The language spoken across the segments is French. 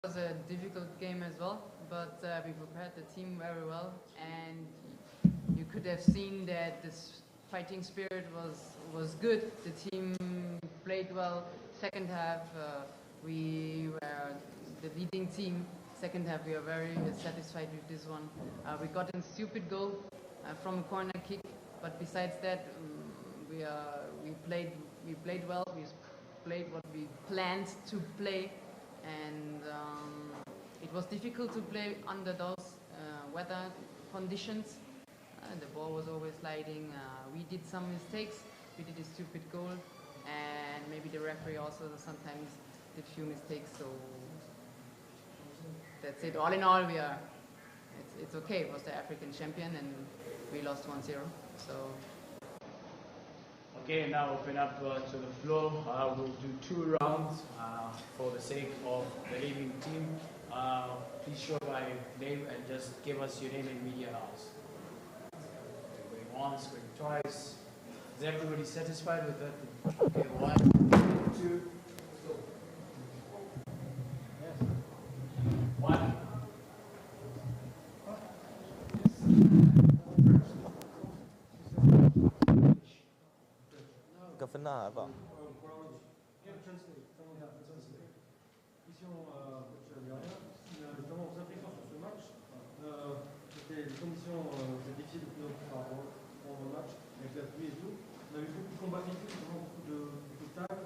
It was a difficult game as well, but we prepared the team very well, and you could have seen that this fighting spirit was good. The team played well. Second half, we were the leading team. Second half, we are very satisfied with this one. We got a stupid goal from a corner kick, but besides that, we played well. We played what we planned to play, and it was difficult to play under those weather conditions. The ball was always sliding. We did some mistakes. We did a stupid goal, and maybe the referee also sometimes did few mistakes. So that's it. All in all, it's okay. It was the African champion, and we lost 1-0. So. Okay, now open up to the floor. We'll do 2 rounds for the sake of the leading team. Please show by name and just give us your name and media house. Going once, going twice. Is everybody satisfied with that? Okay, 1, 2, go. Yes. 1. Governor, va. Justement, vos impressions sur ce match, c'était les conditions difficiles par rapport au match, avec la pluie et tout. On a eu beaucoup de combats physiques, beaucoup de tag.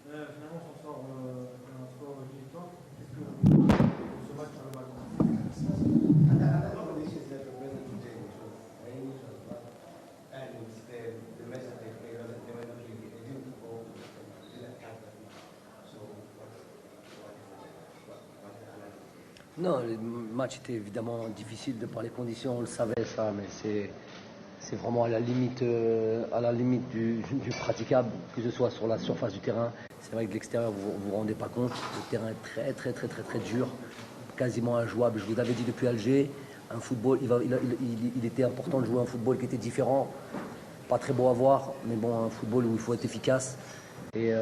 Finalement, on s'en sort un score de victoire. Qu'est-ce que ce match arrive à Non, le match était évidemment difficile de par les conditions, on le savait ça, mais c'est vraiment à la limite du praticable, que ce soit sur la surface du terrain. C'est vrai que de l'extérieur, vous vous rendez pas compte, le terrain est très dur, quasiment injouable. Je vous avais dit depuis Alger, un football, il était important de jouer un football qui était différent, pas très beau à voir, mais bon, un football où il faut être efficace. Et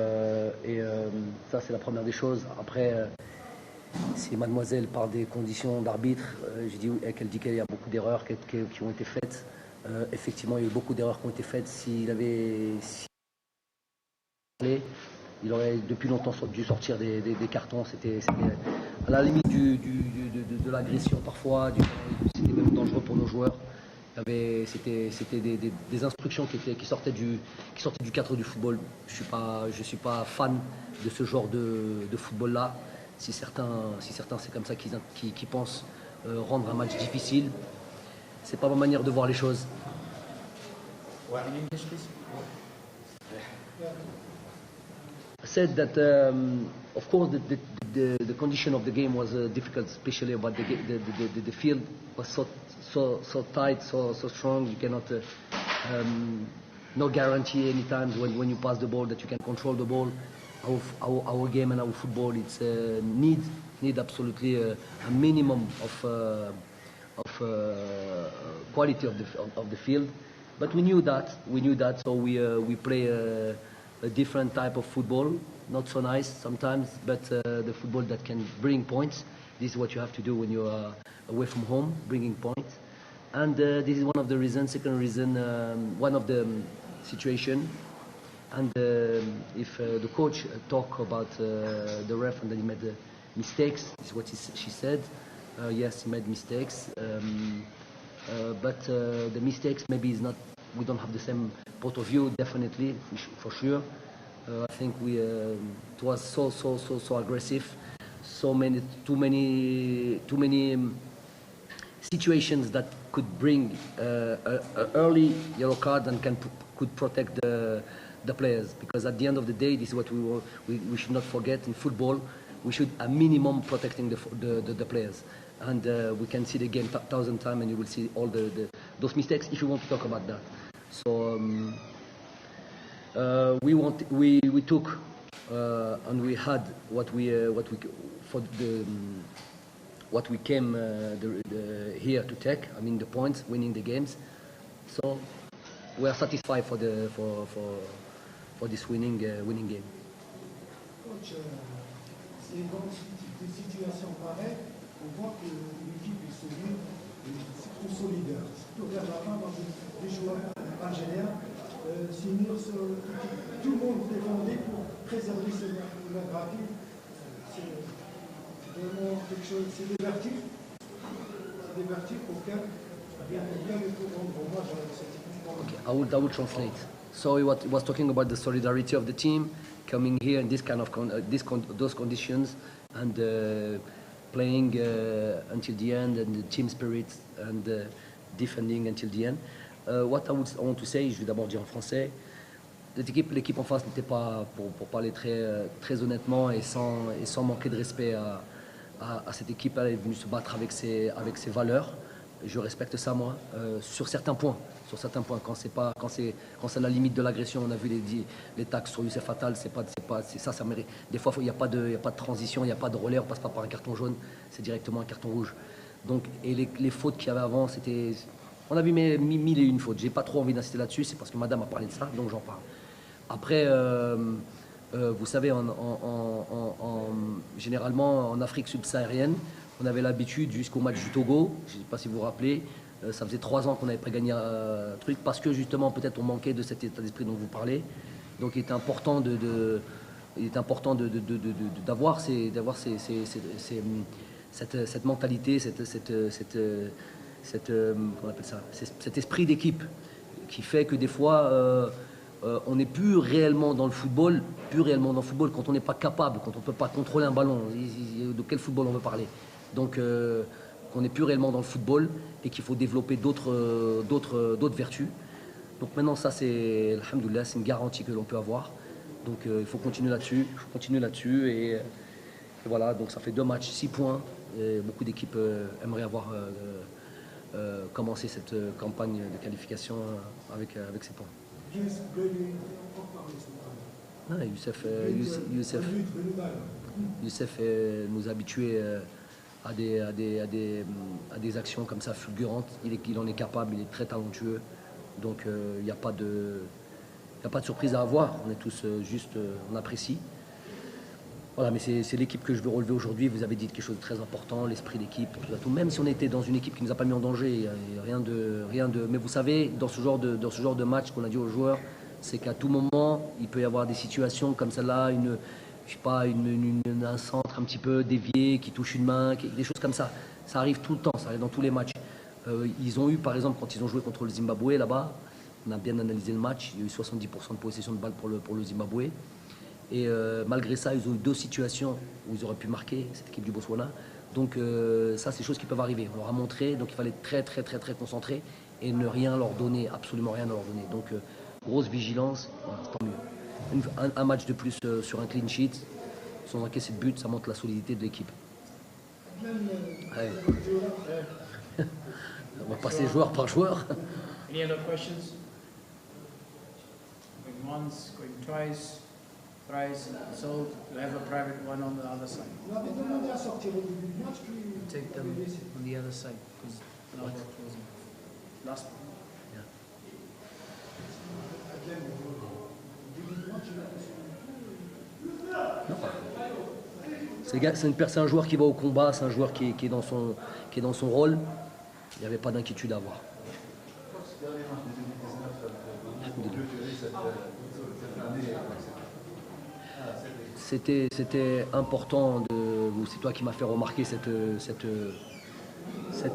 ça, c'est la première des choses. Après, si mademoiselle parle des conditions d'arbitre, qu'elle dit qu'il y a beaucoup d'erreurs qui ont été faites. Effectivement, il y a eu beaucoup d'erreurs qui ont été faites. S'il il aurait depuis longtemps dû sortir des cartons. C'était à la limite de l'agression parfois. C'était même dangereux pour nos joueurs. C'était des instructions qui sortaient du cadre du football. Je suis pas fan de ce genre de football-là. Si certains c'est comme ça qu'ils pensent rendre un match difficile, c'est pas ma manière de voir les choses. I said that of course the condition of the game was difficult, especially about the field was so tight, so strong. You cannot no guarantee any times when you pass the ball that you can control the ball. Our game and our football, it's need absolutely a minimum of quality of the field. But we knew that, so we play a different type of football, not so nice sometimes, but the football that can bring points. This is what you have to do when you are away from home, bringing points. And this is one of the reasons. Second reason, one of the situation. And if the coach talk about the ref and that he made mistakes, is what she said. Yes, he made mistakes, but the mistakes maybe is not. We don't have the same point of view. Definitely, for sure. I think it was so aggressive. Too many situations that could bring an early yellow card and could protect the players, because at the end of the day, this is what we should not forget in football. We should a minimum protecting the players, and we can see the game 1,000 times, and you will see all those mistakes if you want to talk about that. So we took and we had what we came here to take. I mean the points, winning the games. So we are satisfied for this winning game. Coach, c'est une grande difficulté des situations pareilles, on voit que l'équipe est solide, et surtout solidaire. Surtout vers la fin, dans les joueurs algériens, tout le monde défendait pour préserver leur graphique. C'est vraiment quelque chose, c'est des vertus auxquels il faut rendre hommage à cette équipe. Okay, I will translate. So he was talking about the solidarity of the team, coming here in this kind of those conditions, and playing until the end, and the team spirit, and defending until the end. What I want to say, je vais d'abord dire en français, l'équipe en face n'était pas, pour parler très honnêtement et sans manquer de respect à cette équipe, elle est venue se battre avec ses valeurs. Je respecte ça, moi, sur certains points. Quand c'est à la limite de l'agression, on a vu les taxes sur Youssef Attal, ça mérite. Des fois, il n'y a pas de transition, il n'y a pas de relais, on passe pas par un carton jaune, c'est directement un carton rouge. Donc, et les fautes qu'il y avait avant, c'était... On a vu mille et une fautes. J'ai pas trop envie d'insister là-dessus, c'est parce que madame a parlé de ça, donc j'en parle. Après, vous savez, généralement, en Afrique subsaharienne, on avait l'habitude jusqu'au match du Togo, je ne sais pas si vous vous rappelez, ça faisait 3 ans qu'on n'avait pas gagné un truc, parce que justement, peut-être on manquait de cet état d'esprit dont vous parlez. Donc il est important d'avoir cette mentalité, comment on appelle ça, cet esprit d'équipe qui fait que des fois on n'est plus réellement dans le football quand on n'est pas capable, quand on ne peut pas contrôler un ballon. De quel football on veut parler? Donc qu'on n'est plus réellement dans le football et qu'il faut développer d'autres vertus. Donc maintenant ça c'est, alhamdoulilah, c'est une garantie que l'on peut avoir. Donc il faut continuer là-dessus, et voilà, donc ça fait 2 matchs, 6 points. Et beaucoup d'équipes aimeraient avoir commencé cette campagne de qualification avec ces points. Ah, Youssef nous a habitués à des actions comme ça fulgurantes. Il en est capable, il est très talentueux. Donc il n'y a pas de surprise à avoir. On est tous on apprécie. Voilà, mais c'est l'équipe que je veux relever aujourd'hui. Vous avez dit quelque chose de très important, l'esprit d'équipe, tout. Même si on était dans une équipe qui ne nous a pas mis en danger, rien de. Mais vous savez, dans ce genre de match qu'on a dit aux joueurs, c'est qu'à tout moment, il peut y avoir des situations comme celle-là, un centre un petit peu dévié qui touche une main, des choses comme ça. Ça arrive tout le temps, ça arrive dans tous les matchs. Ils ont eu, par exemple, quand ils ont joué contre le Zimbabwe là-bas, on a bien analysé le match, il y a eu 70% de possession de balle pour le Zimbabwe. Et malgré ça, ils ont eu 2 situations où ils auraient pu marquer, cette équipe du Botswana. Donc ça, c'est des choses qui peuvent arriver. On leur a montré, donc il fallait être très, très, très, très concentré et ne rien leur donner, absolument rien leur donner. Donc grosse vigilance, voilà, tant mieux. Un match de plus sur un clean sheet, sans encaisser de but, ça montre la solidité de l'équipe. Ouais. On va passer joueur par joueur. Any other questions? Going once, going twice, thrice, so we have a private one on the other side. On avait demandé à sortir au début du match, puis Take them on the other side, because now we're closing. Last one. C'est un joueur qui va au combat, c'est un joueur qui est dans son rôle. Il n'y avait pas d'inquiétude à avoir. C'était important c'est toi qui m'as fait remarquer cette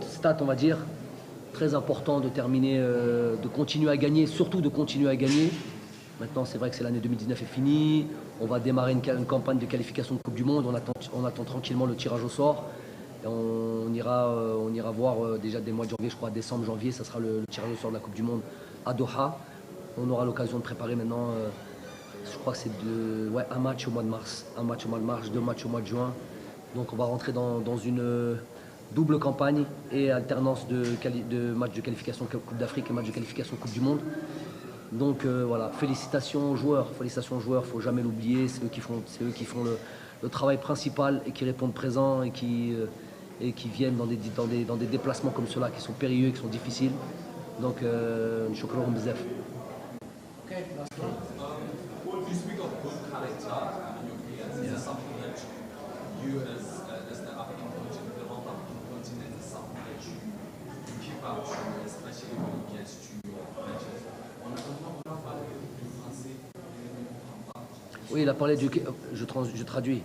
stat, on va dire, très important de terminer, de continuer à gagner, surtout de continuer à gagner. Maintenant, c'est vrai que c'est l'année 2019 est finie. On va démarrer une campagne de qualification de Coupe du Monde. On attend tranquillement le tirage au sort. Et on ira voir déjà dès le mois de janvier, je crois, décembre, janvier, ça sera le tirage au sort de la Coupe du Monde à Doha. On aura l'occasion de préparer maintenant, je crois que c'est un match au mois de mars. 2 matchs au mois de juin. Donc on va rentrer dans une double campagne et alternance de matchs de qualification Coupe d'Afrique et matchs de qualification Coupe du Monde. Donc voilà, félicitations aux joueurs, faut jamais l'oublier, c'est eux qui font le travail principal et qui répondent présent et qui viennent dans des déplacements comme ceux-là qui sont périlleux, qui sont difficiles. Donc shukran bzaf. Okay, last one. You speak of good character in your players. Is this something that you as Oui, il a parlé du... Je traduis.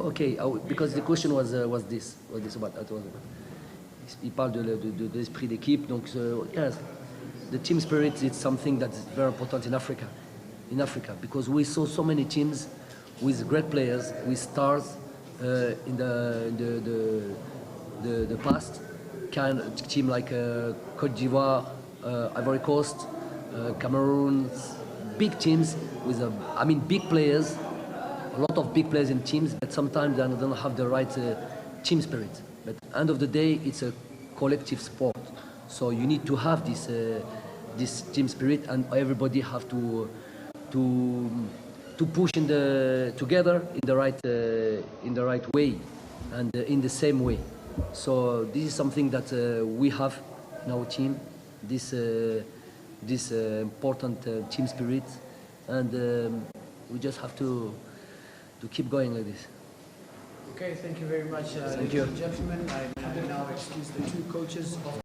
Okay, because the question was this about that was. Il parle de l'esprit d'équipe, donc yes, the team spirit is something that's very important in Africa, because we saw so many teams with great players, with stars in the past, kind of team like Côte d'Ivoire, Ivory Coast, Cameroon, big teams with big players. A lot of big players in teams, but sometimes they don't have the right team spirit. But at the end of the day, it's a collective sport. So you need to have this team spirit, and everybody have to push together in the right way, and in the same way. So this is something that we have in our team. This important team spirit, and we just have to keep going like this. Okay, thank you very much, Thank ladies you. and gentlemen. I now excuse the two coaches of